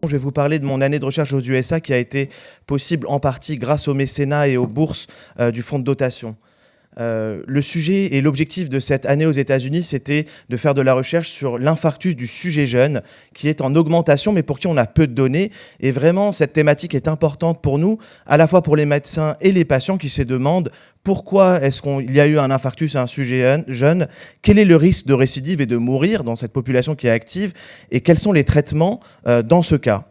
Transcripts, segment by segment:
Je vais vous parler de mon année de recherche aux USA qui a été possible en partie grâce au mécénat et aux bourses du fonds de dotation. Le sujet et l'objectif de cette année aux États-Unis, c'était de faire de la recherche sur l'infarctus du sujet jeune, qui est en augmentation, mais pour qui on a peu de données. Et vraiment, cette thématique est importante pour nous, à la fois pour les médecins et les patients qui se demandent pourquoi est-ce qu'il y a eu un infarctus à un sujet jeune, quel est le risque de récidive et de mourir dans cette population qui est active, et quels sont les traitements dans ce cas.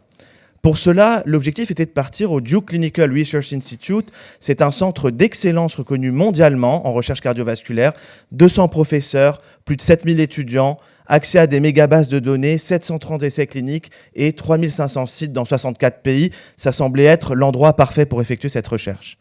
Pour cela, l'objectif était de partir au Duke Clinical Research Institute. C'est un centre d'excellence reconnu mondialement en recherche cardiovasculaire, 200 professeurs, plus de 7000 étudiants, accès à des mégabases de données, 730 essais cliniques et 3500 sites dans 64 pays. Ça semblait être l'endroit parfait pour effectuer cette recherche.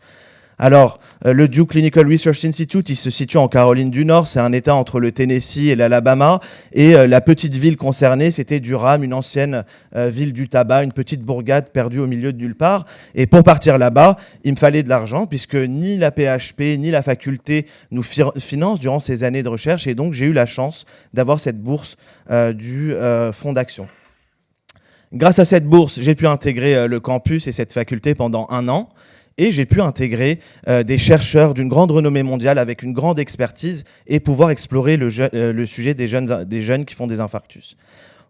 Alors, le Duke Clinical Research Institute, il se situe en Caroline du Nord, c'est un État entre le Tennessee et l'Alabama, et la petite ville concernée, c'était Durham, une ancienne ville du tabac, une petite bourgade perdue au milieu de nulle part. Et pour partir là-bas, il me fallait de l'argent, puisque ni la PHP, ni la faculté nous financent durant ces années de recherche, et donc j'ai eu la chance d'avoir cette bourse du Fonds d'action. Grâce à cette bourse, j'ai pu intégrer le campus et cette faculté pendant 1 an. Et j'ai pu intégrer des chercheurs d'une grande renommée mondiale avec une grande expertise et pouvoir explorer le sujet des jeunes qui font des infarctus.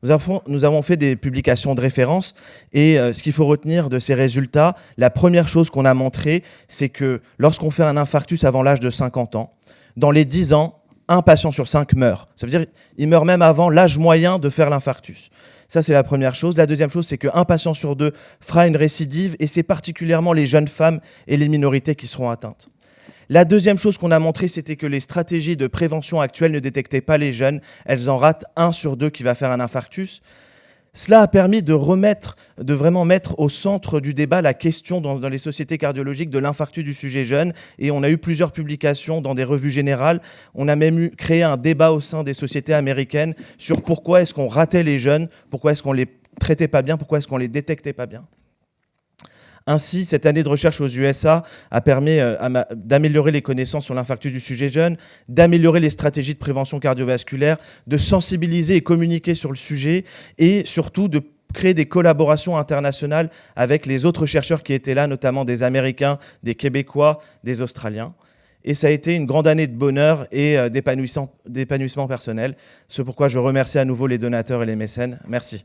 Nous avons fait des publications de référence et ce qu'il faut retenir de ces résultats, la première chose qu'on a montré, c'est que lorsqu'on fait un infarctus avant l'âge de 50 ans, dans les 10 ans, 1 patient sur 5 meurt. Ça veut dire qu'il meurt même avant l'âge moyen de faire l'infarctus. Ça, c'est la première chose. La deuxième chose, c'est qu'un patient sur 2 fera une récidive et c'est particulièrement les jeunes femmes et les minorités qui seront atteintes. La deuxième chose qu'on a montré, c'était que les stratégies de prévention actuelles ne détectaient pas les jeunes. Elles en ratent 1 sur 2 qui va faire un infarctus. Cela a permis de vraiment mettre au centre du débat la question dans les sociétés cardiologiques de l'infarctus du sujet jeune. Et on a eu plusieurs publications dans des revues générales. On a même créé un débat au sein des sociétés américaines sur pourquoi est-ce qu'on ratait les jeunes, pourquoi est-ce qu'on les traitait pas bien, pourquoi est-ce qu'on les détectait pas bien. Ainsi, cette année de recherche aux USA a permis d'améliorer les connaissances sur l'infarctus du sujet jeune, d'améliorer les stratégies de prévention cardiovasculaire, de sensibiliser et communiquer sur le sujet et surtout de créer des collaborations internationales avec les autres chercheurs qui étaient là, notamment des Américains, des Québécois, des Australiens. Et ça a été une grande année de bonheur et d'épanouissement personnel. C'est pourquoi je remercie à nouveau les donateurs et les mécènes. Merci.